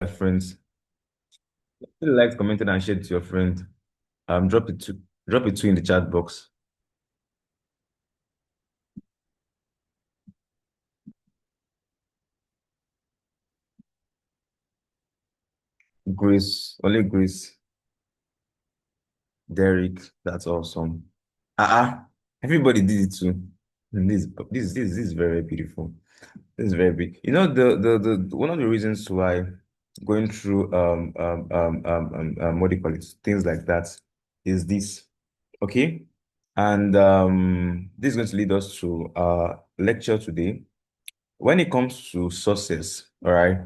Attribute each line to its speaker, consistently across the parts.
Speaker 1: my friends. If you like, commented and shared to your friend. Drop it too in the chat box. Grace, only Grace, Derek, that's awesome. Everybody did it too. This is very beautiful. This is very big. You know, the one of the reasons why going through what do you call it? Things like that is this. Okay. And this is going to lead us to our lecture today. When it comes to success, all right,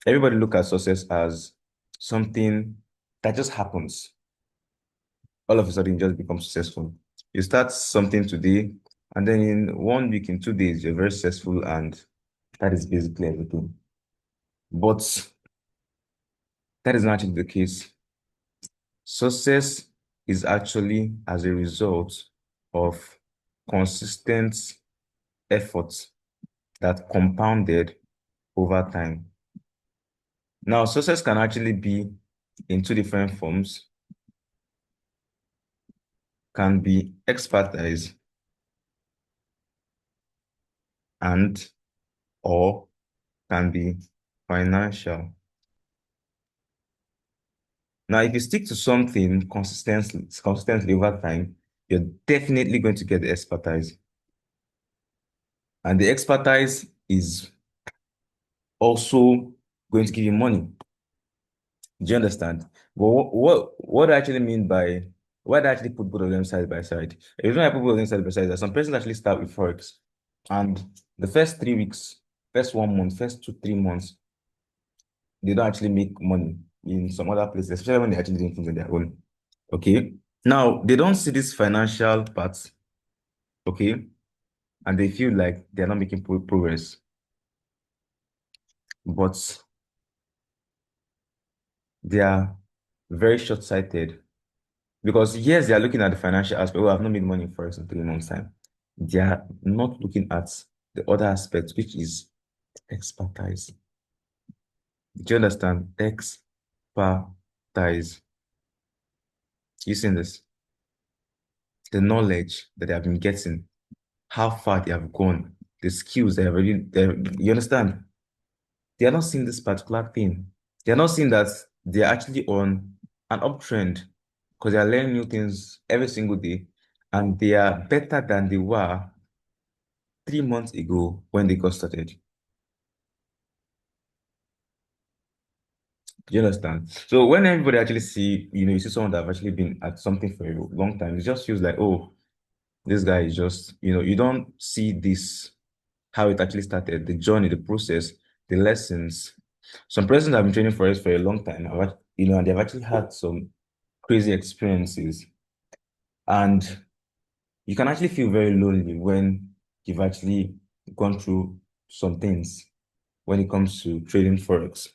Speaker 1: everybody look at success as something that just happens. All of a sudden, you just become successful. You start something today, and then in 1 week, in 2 days, you're very successful, and that is basically everything. But that is not actually the case. Success is actually as a result of consistent effort that compounded over time. Now, success can actually be in two different forms, can be expertise and or can be financial. Now, if you stick to something consistently over time, you're definitely going to get the expertise. And the expertise is also going to give you money. Do you understand? But what I actually mean by what I actually put both of them side by side. The reason I put both of them side by side is that some persons actually start with Forex. And the first 3 weeks, first 1 month, first 2, 3 months, they don't actually make money in some other places, especially when they're actually doing things on their own. Okay. Now they don't see this financial part, okay, and they feel like they're not making progress. But they are very short-sighted because yes, they are looking at the financial aspect. Oh, I've not made money for us in 3 months' time. They are not looking at the other aspect, which is expertise. Do you understand? Expertise. You seen this? The knowledge that they have been getting, how far they have gone, the skills you understand? They are not seeing this particular thing. They are not seeing that they are actually on an uptrend because they are learning new things every single day and they are better than they were 3 months ago when they got started. Do you understand? So when everybody actually you see someone that have actually been at something for a long time, it just feels like, oh, this guy is just, you don't see this, how it actually started, the journey, the process, the lessons. Some persons have been training for us for a long time, and they've actually had some crazy experiences. And you can actually feel very lonely when you've actually gone through some things when it comes to trading Forex.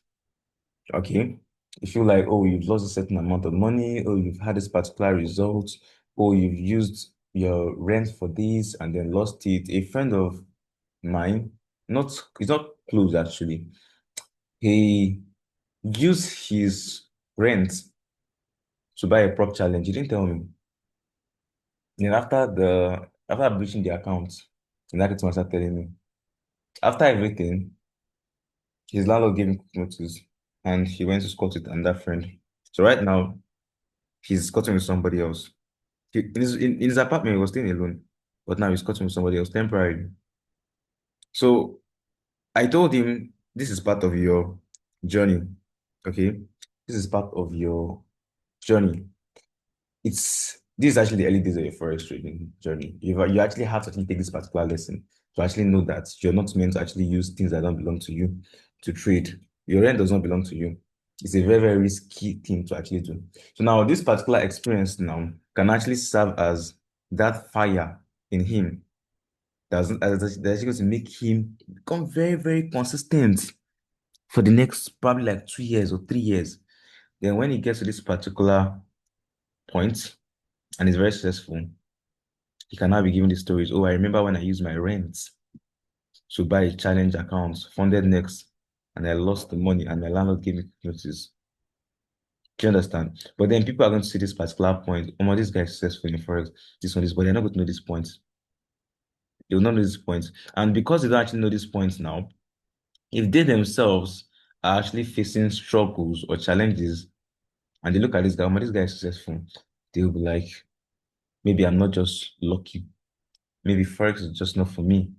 Speaker 1: Okay. You feel like, oh, you've lost a certain amount of money, or you've had this particular result, or you've used your rent for this and then lost it. A friend of mine, not he's not close actually. He used his rent to buy a prop challenge. He didn't tell me. Then after breaching the account, and that one started telling me. After everything, his landlord gave him quick notice and he went to squat with another friend. So right now, he's squatting with somebody else. In his apartment, he was staying alone, but now he's squatting with somebody else temporarily. So I told him, this is part of your journey. Okay. This is part of your journey. This is actually the early days of your forex trading journey. You actually have to actually take this particular lesson to actually know that you're not meant to actually use things that don't belong to you to trade. Your rent does not belong to you. It's a very, very risky thing to actually do. So now this particular experience now can actually serve as that fire in him that's going to make him become very, very consistent for the next probably like 2 years or 3 years. Then when he gets to this particular point and is very successful, he can now be giving the stories. Oh, I remember when I used my rent to buy a challenge account, funded next. and I lost the money and my landlord gave me notice. Do you understand? But then people are going to see this particular point. Oh my, this guy is successful in Forex, this one, this, but they're not going to know this point. They will not know this point. And because they don't actually know this point now, if they themselves are actually facing struggles or challenges and they look at this guy, oh my, this guy is successful, they'll be like, maybe I'm not just lucky. Maybe Forex is just not for me.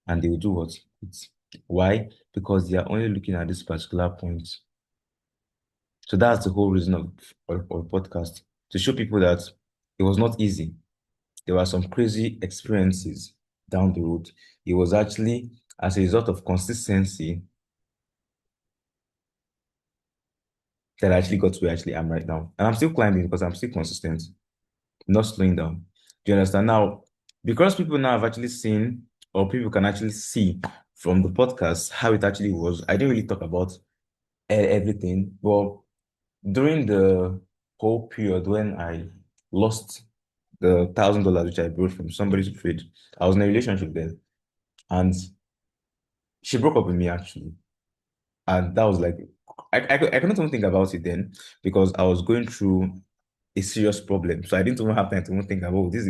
Speaker 1: And they will do what? It's, why? Because they are only looking at this particular point. So that's the whole reason of podcast to show people that it was not easy. There were some crazy experiences down the road. It was actually as a result of consistency that I actually got to where I actually am right now. And I'm still climbing because I'm still consistent, not slowing down. Do you understand? Now, because people now have actually seen, or people can actually see from the podcast how it actually was, I didn't really talk about everything, but during the whole period when I lost the $1,000 which I borrowed from somebody to trade, I was in a relationship then, and she broke up with me actually, and that was like I couldn't even think about it then because I was going through a serious problem, so I didn't even have time to even think about this.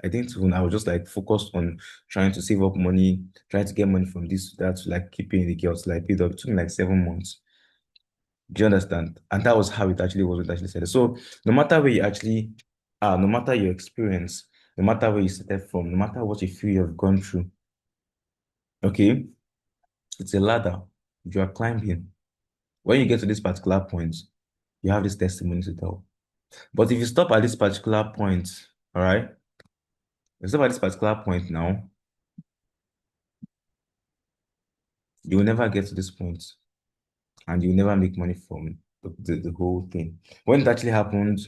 Speaker 1: I didn't even. I was just like focused on trying to save up money, trying to get money from this to that to like keep paying the girls. Like paid up. It took me like 7 months. Do you understand? And that was how it actually was. It actually said. So no matter where you actually are, no matter your experience, no matter where you started from, no matter what you feel you have gone through, okay, it's a ladder. You are climbing. When you get to this particular point, you have this testimony to tell. But if you stop at this particular point, all right, if you stop at this particular point now, you will never get to this point, and you will never make money from the whole thing. When it actually happened,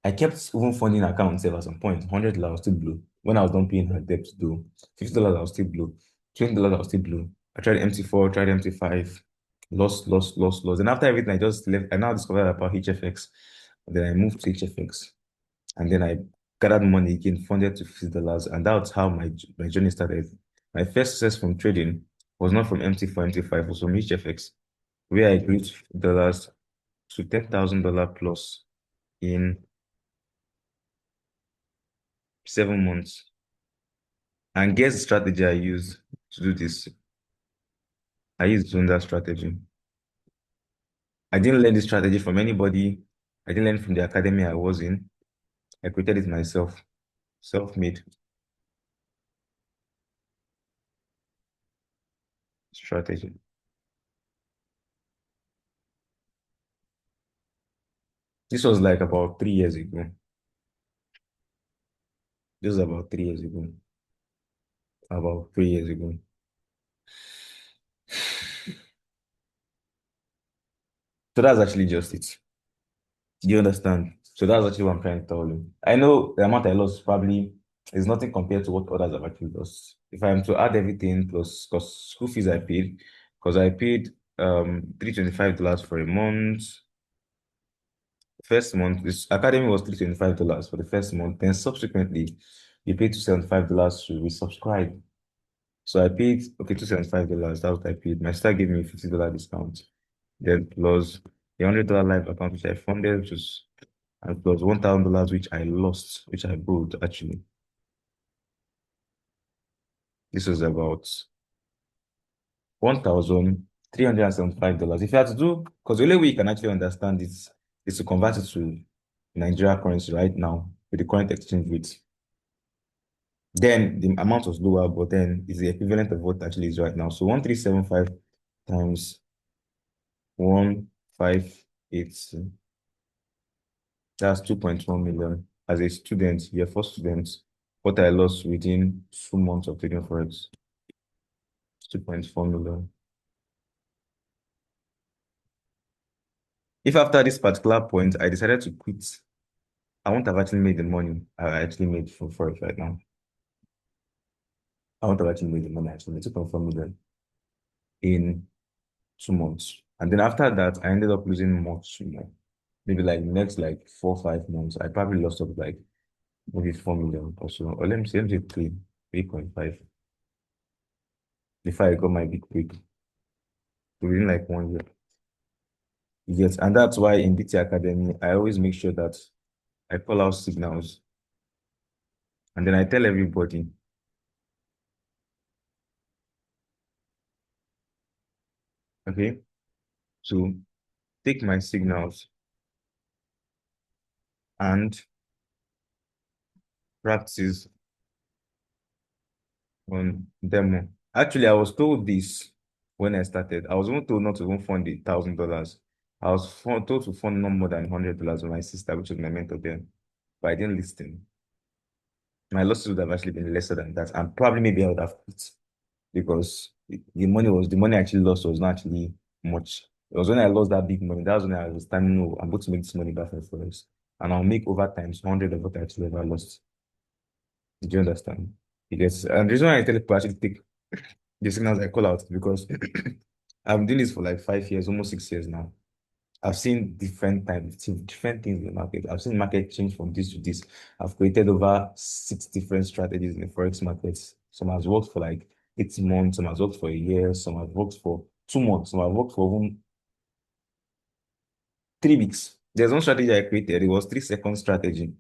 Speaker 1: I kept even funding accounts at some point. $100 I was still blue. When I was done paying her debt though, $50 I was still blue. $20 I was still blue. I tried MT4, tried MT5, lost, lost, lost, lost. And after everything, I just left. I now discovered about HFX. And then I moved to HFX. And then I gathered money again, funded to $50. And that's how my journey started. My first success from trading was not from MT4, MT5, it was from HFX, where I grew $50 to $10,000 plus in 7 months. And guess the strategy I used to do this? I used Zunda strategy. I didn't learn this strategy from anybody. I didn't learn from the academy I was in. I created it myself, self-made strategy. This was like about 3 years ago. This was about 3 years ago. About 3 years ago. So that's actually just it. Do you understand? So that's actually what I'm trying to tell you. I know the amount I lost probably is nothing compared to what others have actually lost. If I'm to add everything plus because school fees I paid, because I paid $325 for a month. First month, this academy was $325 for the first month. Then subsequently, you pay $275 to resubscribe. So I paid okay $275. That's what I paid. My star gave me a $50 discount. Then plus the $100 live account which I funded, which was and plus $1,000 which I lost, which I borrowed actually. This was about $1,375. If you had to do, because the only way you can actually understand this is to convert it to Nigeria currency right now with the current exchange rate. Then the amount was lower, but then it's the equivalent of what actually is right now. So 1375 times 158, that's 2.1 million. As a student, your first student, what I lost within 2 months of taking Forex, 2.4 million. If after this particular point I decided to quit, I won't have actually made the money I actually made from Forex right now. I won't have actually made the money I actually made 2.4 million in 2 months. And then after that, I ended up losing much more. Maybe like next like 4 or 5 months, I probably lost up like maybe 4 million or so. Or let me say 3.5 before I got my big break. within like 1 year. Yes, and that's why in BT Academy, I always make sure that I call out signals and then I tell everybody, okay, to take my signals and practice on demo. Actually, I was told this when I started. I was even told not to even fund $1,000. I was told to fund no more than $100 with my sister, which was my mentor then. But I didn't listen. My losses would have actually been lesser than that, and probably maybe I would have quit because the money I actually lost was not actually much. It was when I lost that big money. That was when I was standing, no, I'm going to make this money back for forex. And I'll make over times 100 of what I actually ever lost. Do you understand? Because and the reason why I tell people actually take the signals I call out is because I've been doing this for like 5 years, almost 6 years now. I've seen different types, different things in the market. I've seen market change from this to this. I've created over 6 different strategies in the forex markets. Some has worked for like 8 months, some has worked for a year, some have worked for 2 months, some have worked for even 3 weeks. There's one strategy I created. It was 3 second strategy.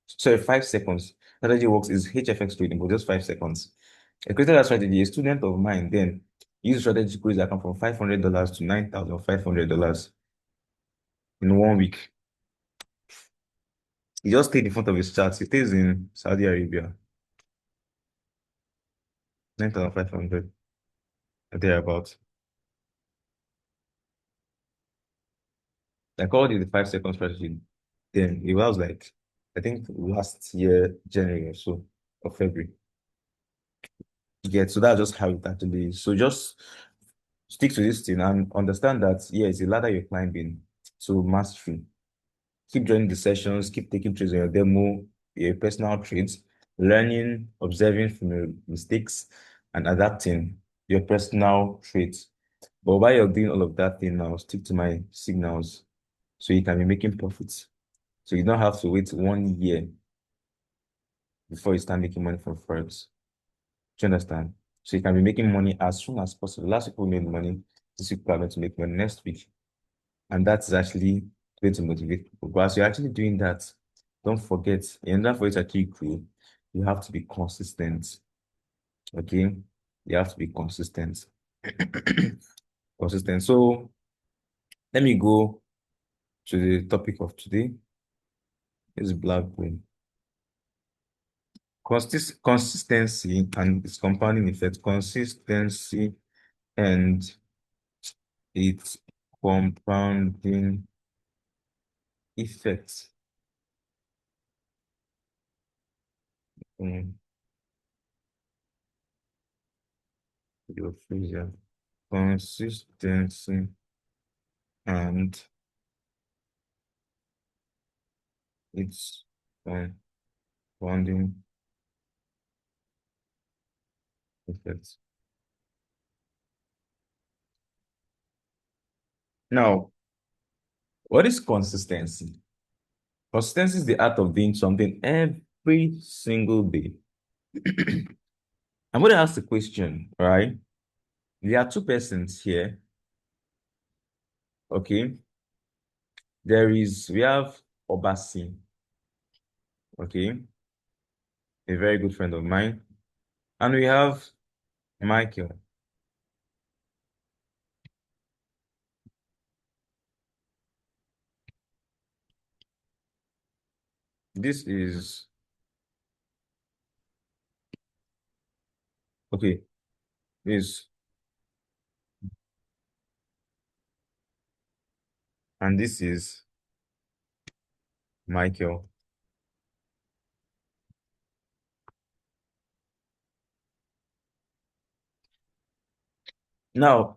Speaker 1: Sorry, 5 seconds. Strategy works is HFX trading, but just 5 seconds. I created that strategy. A student of mine then used strategy to increase account from $500 to $9,500 in 1 week. He just stayed in front of his charts. He stays in Saudi Arabia, 9,500, thereabout. I called it the 5 second strategy. Then it was like, I think last year, January or so, or February. Yeah, so that's just how it actually is. So just stick to this thing and understand that, yeah, it's a ladder you're climbing to mastery. Keep joining the sessions, keep taking trades on your demo, your personal trades, learning, observing from your mistakes, and adapting your personal traits. But while you're doing all of that thing now, stick to my signals so you can be making profits. So you don't have to wait 1 year before you start making money from Forex. Do you understand? So you can be making money as soon as possible. Last week we made money. This week we are going to make money next week. And that's actually going to motivate people. But as you're actually doing that, don't forget, in order for you to actually grow, you have to be consistent. Okay? You have to be consistent. Consistent. So let me go to the topic of today. Is Blackberry. Consistency and its compounding effect. Consistency and its compounding effects. Um, your freezer. Consistency and its compounding effects. Now, what is consistency? Consistency is the art of doing something every single day. I'm going to ask the question, right? There are two persons here, okay? We have Obasi, okay? A very good friend of mine. And we have Michael. This is, okay, this, and this is Michael. Now,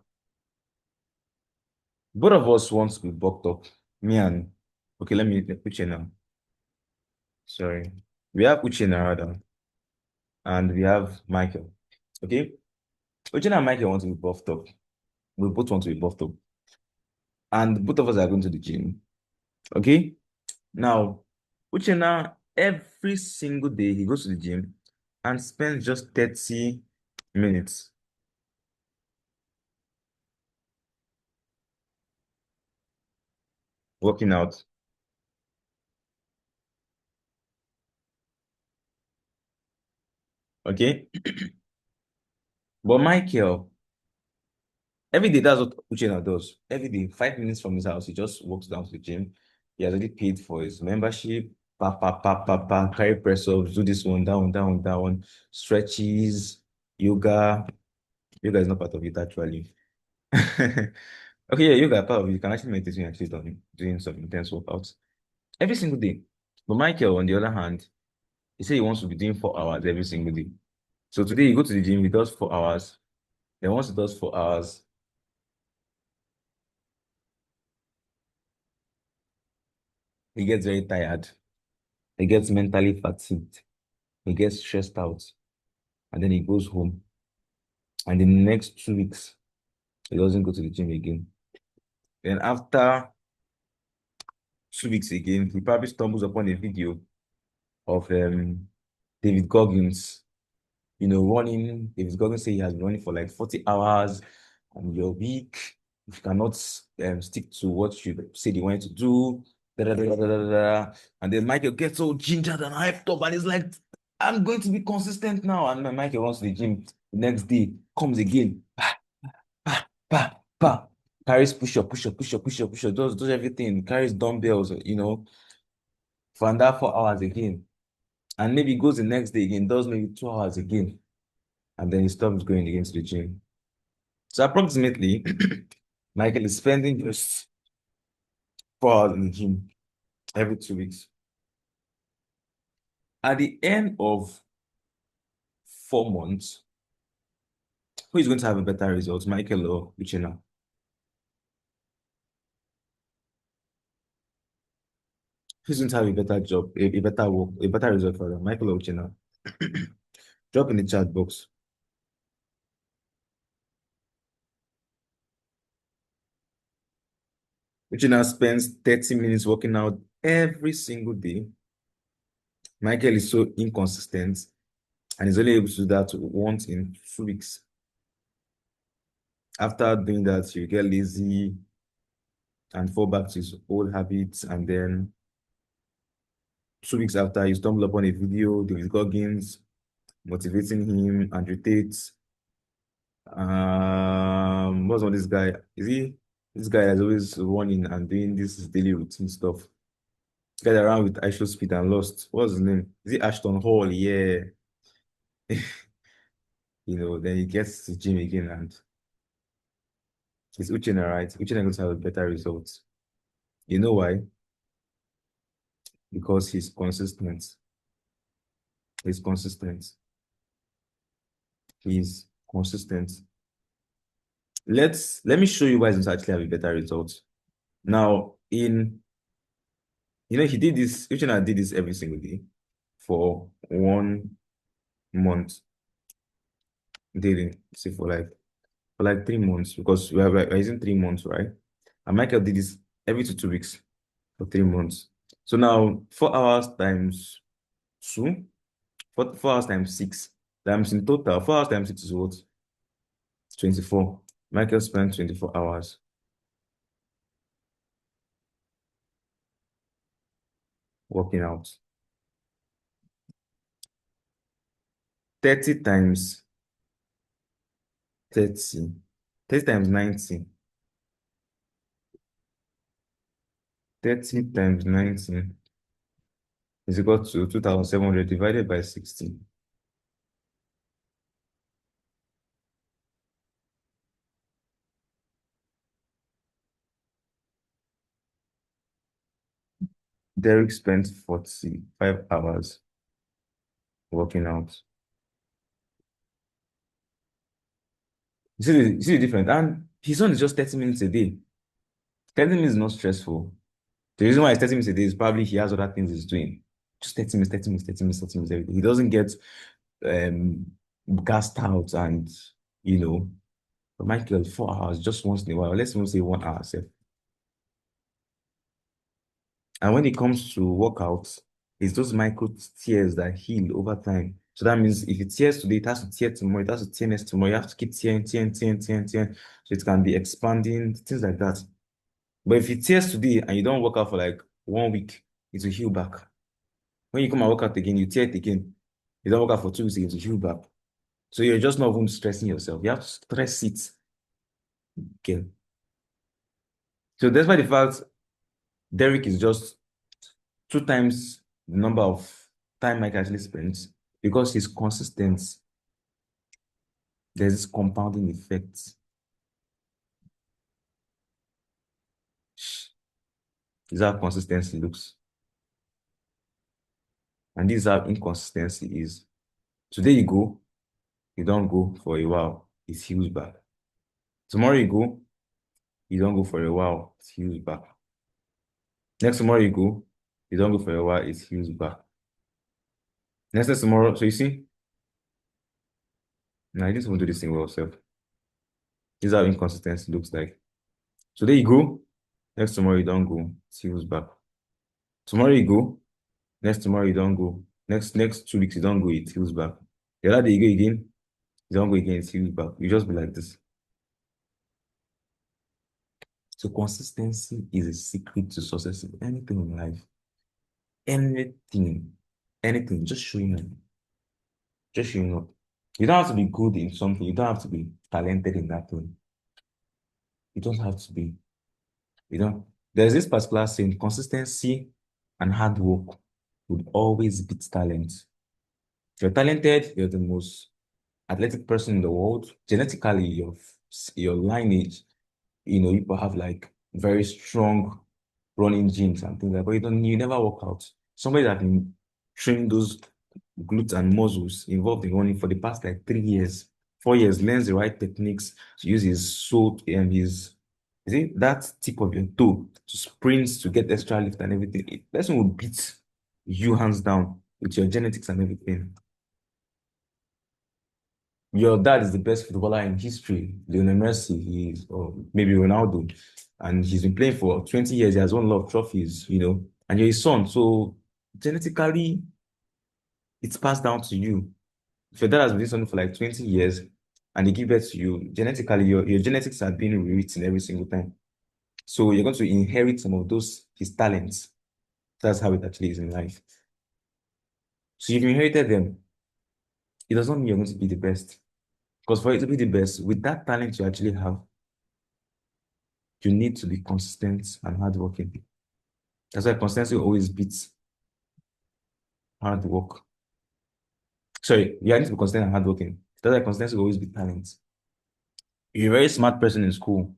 Speaker 1: both of us want to be bucked up. Me and, okay, let me put you now. Sorry. We have Uchenna rather, and we have Michael. Okay? Uchenna and Michael want to be buffed up. We both want to be buffed up. And both of us are going to the gym. Okay? Now, Uchenna, every single day he goes to the gym and spends just 30 minutes. working out. Okay. But Michael, every day, that's what Uchenna does. Every day, 5 minutes from his house, he just walks down to the gym. He has already paid for his membership. Pa, pa, pa, pa, pa, carry press ups, do this one, down, down, down, stretches, yoga. Yoga is not part of it, actually. Okay, yeah, yoga is part of it. You can actually meditate when you're actually doing some intense workouts every single day. But Michael, on the other hand, he said he wants to be doing 4 hours every single day. So today, he go to the gym, he does 4 hours. Then once he does 4 hours, he gets very tired. He gets mentally fatigued. He gets stressed out. And then he goes home. And in the next 2 weeks, he doesn't go to the gym again. Then after 2 weeks again, he probably stumbles upon a video of David Goggins, running. David Goggins say he has been running for like 40 hours and you're weak. If you cannot stick to what you said you wanted to do, da, da, da, da, da, da, da. And then Michael gets so gingered and hyped up and he's like, I'm going to be consistent now. And then Michael runs to the gym the next day, comes again, pa, pa, pa, carries push up, push up, push up, push up, push up, does everything, carries dumbbells, for another 4 hours again. And maybe goes the next day again, does maybe 2 hours again, and then he stops going again to the gym. So approximately, Michael is spending just 4 hours in the gym every 2 weeks. At the end of 4 months, who is going to have a better result, Michael or Uchenna? Who's going to have a better job, a better work, a better result for them, Michael or Uchenna? Drop in the chat box. Uchenna spends 30 minutes working out every single day. Michael is so inconsistent and is only able to do that once in 2 weeks. After doing that, you get lazy and fall back to his old habits. And then 2 weeks after, you stumble upon a video, David Goggins motivating him, Andrew Tate. What's on this guy? Is he this guy is always running and doing this daily routine stuff? This guy around with ISO speed and lost. What's his name? Is it Ashton Hall? Yeah. Then he gets to the gym again and it's Uchenna, right? Uchenna going to have a better result. You know why? Because he's consistent. He's consistent. He's consistent. Let me show you why he's actually have a better result. Now, he did this, Uchenna did this every single day for 1 month. Dating, say for like 3 months, because we're using 3 months, right? And Michael did this every 2 weeks for 3 months. So now 4 hours times two, 4 hours times six, times in total, 4 hours times six is what? 24. Michael spent 24 hours working out. 30 times 30. 30 times 90. 30 times 90 is equal to 2,700 divided by 60. Derek spent 45 hours working out. You see the difference? And his own is just 30 minutes a day. 30 minutes is not stressful. The reason why it's 30 minutes a day is probably he has other things he's doing. Just 30 minutes, 30 minutes, 30 minutes, 30 minutes every day. He doesn't get um gassed out and you know, but Michael, 4 hours just once in a while. Let's even say 1 hour. Sef. And when it comes to workouts, it's those micro tears that heal over time. So that means if it tears today, it has to tear tomorrow, it has to tear next tomorrow. You have to keep tearing, tearing, tearing, tearing, tearing. So it can be expanding, things like that. But if it tears today and you don't work out for like 1 week, it will heal back. When you come and work out again, you tear it again. You don't work out for 2 weeks, it will heal back. So you're just not even stressing yourself. You have to stress it again. So despite the fact Derek is just 2 times the number of time Mike actually spends, because he's consistent, there's this compounding effect. This is how consistency looks. And this is how inconsistency is. Today you go, you don't go for a while, it heals back. Tomorrow you don't go for a while, it heals back. Next tomorrow you go, you don't go for a while, it heals back. Next tomorrow, so you see, now I just want to do this thing well, self. This is how inconsistency looks like. Today you go, next tomorrow you don't go, it heals back. Tomorrow you go, next tomorrow you don't go. Next 2 weeks you don't go, it heals back. The other day you go again, you don't go again, it heals back. You just be like this. So consistency is a secret to success in anything in life. Anything, anything, just showing up. Just showing up. You don't have to be good in something. You don't have to be talented in that thing. You don't have to be. You don't. There's this particular saying, consistency and hard work would always beat talent. If you're talented, you're the most athletic person in the world. Genetically, your lineage, people have like very strong running genes and things like that, but you never work out. Somebody that can train those glutes and muscles involved in running for the past like 3 years, 4 years, learns the right techniques to use his sole and his is it that tip of your toe to sprint to get extra lift and everything. Person will beat you hands down with your genetics and everything. Your dad is the best footballer in history, Lionel Messi. Or maybe Ronaldo, and he's been playing for 20 years. He has won a lot of trophies, and you're his son. So genetically, it's passed down to you. If your dad has been doing something for like 20 years and they give birth to you, genetically, your genetics are being rewritten every single time. So you're going to inherit some of his talents. That's how it actually is in life. So you've inherited them. It does not mean you're going to be the best. Because for you to be the best, with that talent you actually have, you need to be consistent and hardworking. That's why consistency always beats hard work. Sorry, you need to be consistent and hardworking. That's why consistency will always beat talent. You're a very smart person in school,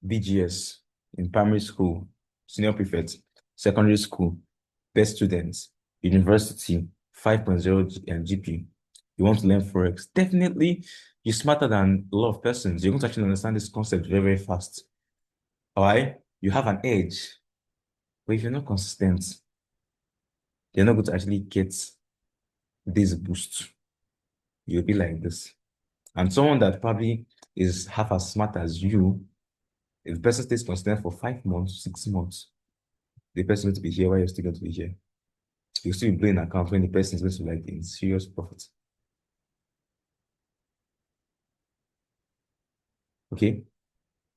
Speaker 1: BGS, in primary school, senior prefect, secondary school, best students, university, 5.0 GP. You want to learn Forex. Definitely, you're smarter than a lot of persons. You're going to actually understand this concept very, very fast. Why? You have an edge. But if you're not consistent, you're not going to actually get this boost. You'll be like this. And someone that probably is half as smart as you, if the person stays consistent for 5 months, 6 months, the person going to be here while you're still going to be here. You'll still be blowing account when the person is going to be like in serious profit. Okay?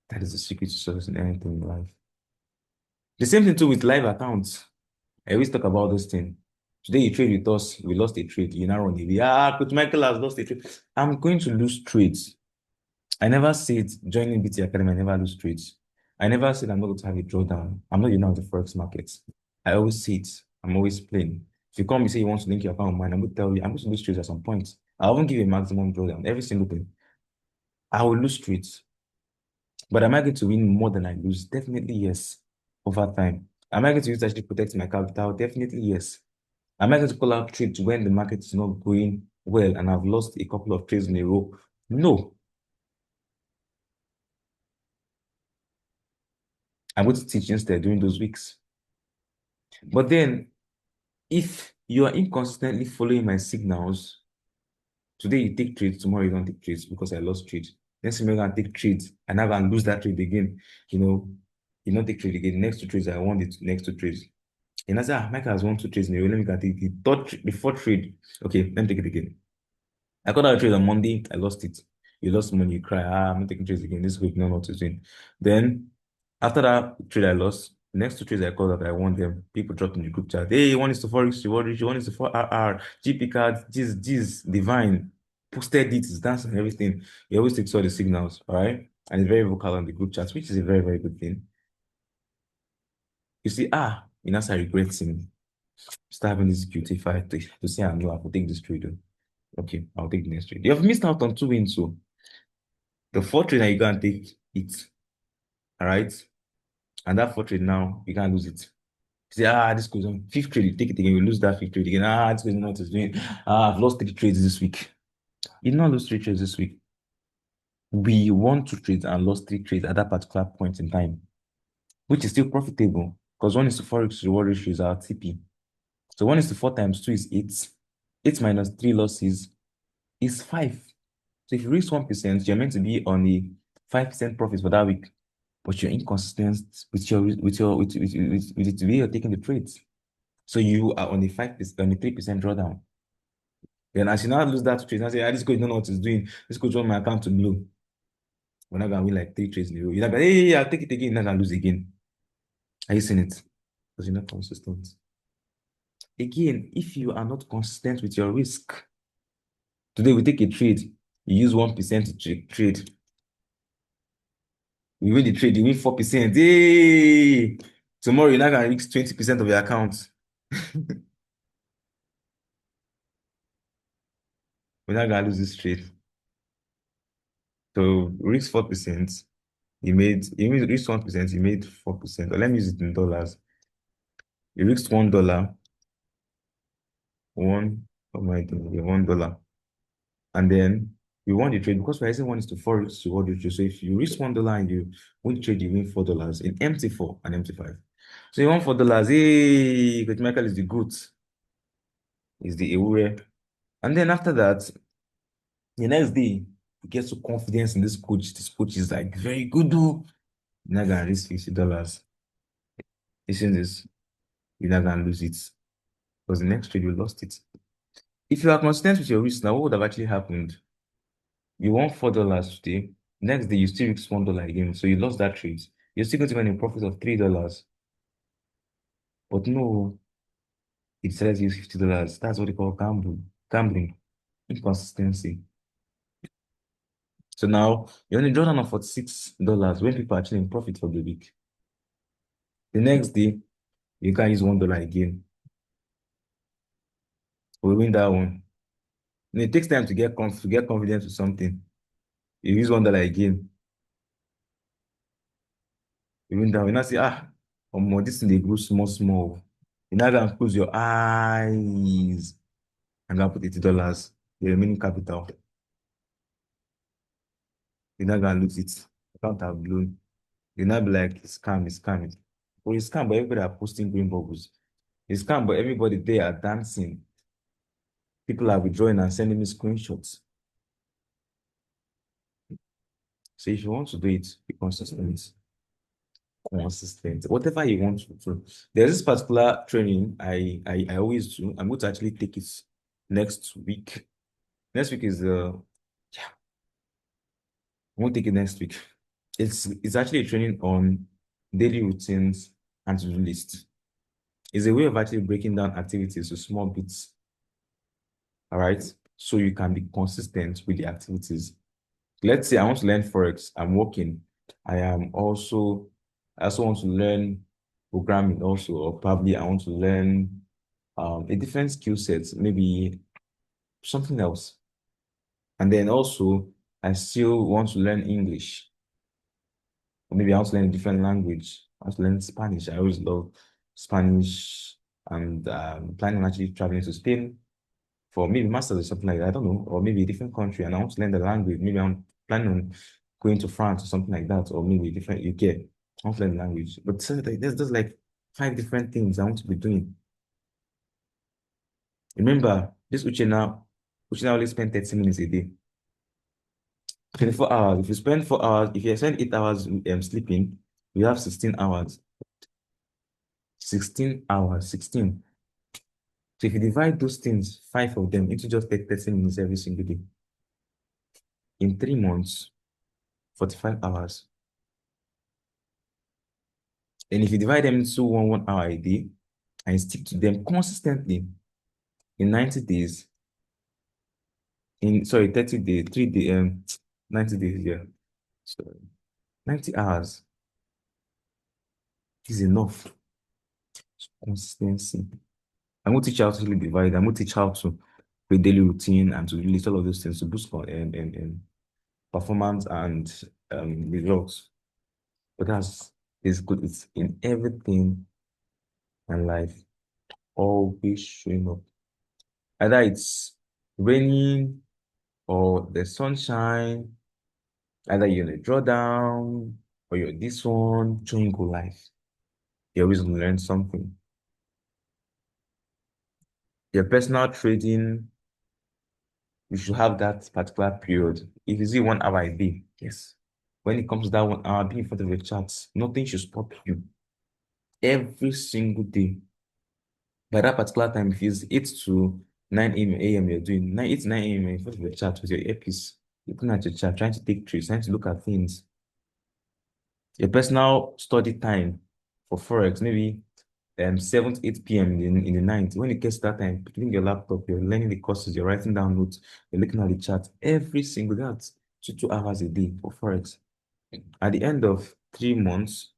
Speaker 1: That is the secret to success in anything in life. The same thing too with live accounts. I always talk about this thing. Today you trade with us, we lost a trade. You now run away. Coach Michael has lost a trade. I'm going to lose trades. I never said joining BT Academy, I never lose trades. I never said I'm not going to have a drawdown. I'm not of the Forex market. I always say it. I'm always playing. If you come and say you want to link your account with mine, I'm going to tell you I'm going to lose trades at some point. I won't give you a maximum drawdown. Every single thing. I will lose trades. But am I going to win more than I lose? Definitely yes. Over time. Am I going to use to actually protect my capital? Definitely yes. Am I going to call out trades when the market is not going well and I've lost a couple of trades in a row? No. I'm going to teach instead during those weeks. But then, if you are inconsistently following my signals, today you take trades, tomorrow you don't take trades because I lost trades. Next time you're going to take trades and I can lose that trade again. You don't take trade again. Next two trades, I won the next two trades. And I said, Michael has won two trades in a row. Let me go take the fourth trade. Okay, let me take it again. I got out a trade on Monday, I lost it. You lost money, you cry. I'm not taking trades again this week, no, not to win. Then After that trade I lost, the next two trades I called that I won them, people dropped in the group chat. Hey, one is to Forex reward ratio, one is to 4RR, GP card, this, divine, posted it, it's dancing and everything. He always takes all the signals, all right? And he's very vocal on the group chat, which is a very, very good thing. You see, Inasa regrets him. Start having this guilty fight to say, I know I will take this trade. Okay, I'll take the next trade. You have missed out on two wins, so the fourth trade that you go and take it, all right? And that fourth trade now, you can't lose it. Say, this goes on. Fifth trade, you take it again, you lose that fifth trade again. This goes on what it's doing. I've lost three trades this week. You did not lose three trades this week. We won two trades and lost three trades at that particular point in time, which is still profitable because 1:4 reward ratio is our TP. So 1:4 times 2 is 8. 8 minus 3 losses is 5. So if you reach 1%, you're meant to be on a 5% profit for that week, but you're inconsistent with the way you're taking the trades. So you are on a 5%, on a 3% drawdown. Then as you now lose that trade, I say, this coach don't know what he's doing. This coach want my account to blow. We're not gonna win like three trades in a row. You're not gonna, hey, I'll take it again, you're not gonna lose again. Are you seeing it? Because you're not consistent. Again, if you are not consistent with your risk, today we take a trade, you use 1% to trade. You win the trade, you win 4%. Hey! Tomorrow you're not gonna reach 20% of your account. We're not gonna lose this trade. So risk 4%. You reached 1%, you made 4%. Or let me use it in dollars. You reached $1, oh my God, yeah, $1. And then you won the trade because we're using 1:4 reward ratio. So if you reach $1 and you win the trade, you win $4 in MT4 and MT5. So you won $4. Hey, Coach Michael is the goat, is the Ewure. And then after that, the next day, you get so confidence in this coach. This coach is like very good, though. You're not gonna risk $50. Listen this, you're not gonna lose it. Because the next trade you lost it. If you are consistent with your risk now, what would have actually happened? You won $4 today. Next day you still risk $1 again. So you lost that trade. You're still going to earn a profit of $3. But no, it says use $50. That's what they call gambling, inconsistency. So now you only draw down on $46 when people are actually in profit for the week. The next day, you can use $1 again. We win that one. And it takes time to get confidence with something. You use $1 again. You win that one. You now say, this thing they grow small, small. You now gonna close your eyes and gonna put $80, the remaining capital. You're not gonna lose it. Account have blown. You'll not be like, it's scam, it's scam. But it's scam, but everybody are posting green bubbles. It's scam, but everybody there are dancing. People are withdrawing and sending me screenshots. So if you want to do it, be consistent. Consistent. Whatever you want to do. There's this particular training I always do. I'm going to actually take it next week. Next week is yeah, I won't take it next week. It's actually a training on daily routines and to-do list. It's a way of actually breaking down activities to small bits. All right. So you can be consistent with the activities. Let's say I want to learn Forex. I'm working. I also want to learn programming also, or probably I want to learn a different skill set, maybe something else. And then also I still want to learn English. Or maybe I want to learn a different language. I want to learn Spanish. I always love Spanish and planning on actually traveling to Spain for maybe masters or something like that. I don't know, or maybe a different country and I want to learn the language. Maybe I'm planning on going to France or something like that, or maybe a different UK. I want to learn the language. But so there's just like 5 different things I want to be doing. Remember, this Uchenna only spend 30 minutes a day. 24 hours. If you spend 4 hours, if you spend 8 hours sleeping, you have 16 hours. 16 hours, 16. So if you divide those things, 5 of them, into just 30 minutes every single day, in 3 months, 45 hours. And if you divide them into one hour a day and stick to them consistently in 90 days, in sorry, 30 days, 3 day, 90 days, yeah. So 90 hours is enough. Consistency. I'm going to teach you how to really divide. I'm going to teach how to create daily routine and to release all of those things to boost and performance and results. But that's is good. It's in everything in life. Always showing up. Either it's raining or the sunshine, either you're in a drawdown or you're this one, showing good life. You're always going to learn something. Your personal trading, you should have that particular period. If you see 1 hour a day, yes. When it comes to that 1 hour, be in front of your charts, nothing should stop you. Every single day. By that particular time, if it's 8 to 9 a.m., you're doing 8 to 9 a.m. you're in front of your chart with your earpiece, looking at your chart, trying to take trades, trying to look at things. Your personal study time for Forex, maybe 7 to 8 p.m. In the night. When it gets that time, picking your laptop, you're learning the courses, you're writing down notes, you're looking at the chart every single day. That's 2 hours a day for Forex. At the end of 3 months,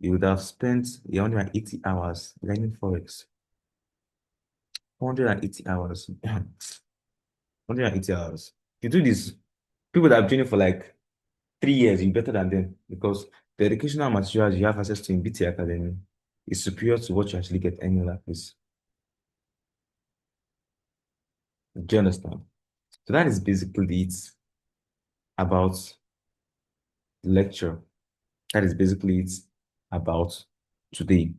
Speaker 1: you would have spent 180 hours learning Forex. 180 hours. 180 hours. You do this, people that have been training for like 3 years, you're better than them because the educational materials you have access to in BT Academy is superior to what you actually get anywhere like this. Do you understand? So that is basically it about the lecture. That is basically it about today,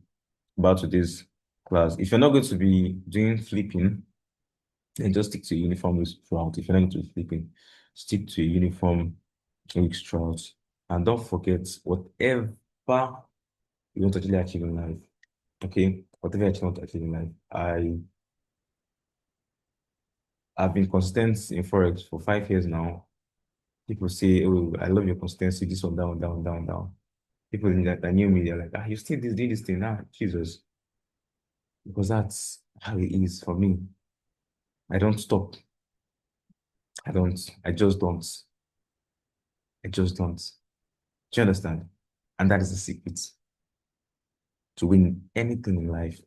Speaker 1: about today's class. If you're not going to be doing flipping, then just stick to your uniform weeks throughout. If you're not going to be flipping, stick to your uniform weeks throughout. And don't forget, whatever you want to actually achieve in life, okay? Whatever you actually want to achieve in life, I've been consistent in Forex for 5 years now. People say, "Oh, I love your consistency. This one down, down, down, down." People that knew me, they're like, "Ah, you still doing this thing now, Jesus," because that's how it is for me. I don't stop. I don't. I just don't. I just don't. Do you understand? And that is the secret to win anything in life.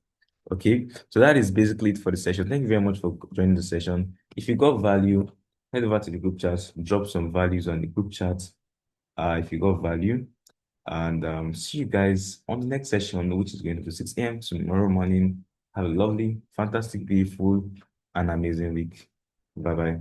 Speaker 1: Okay, so that is basically it for the session. Thank you very much for joining the session. If you got value, head over to the group chat, drop some values on the group chat. If you got value, and see you guys on the next session, which is going to be 6 a.m. tomorrow morning. Have a lovely, fantastic, beautiful, and amazing week. Bye bye.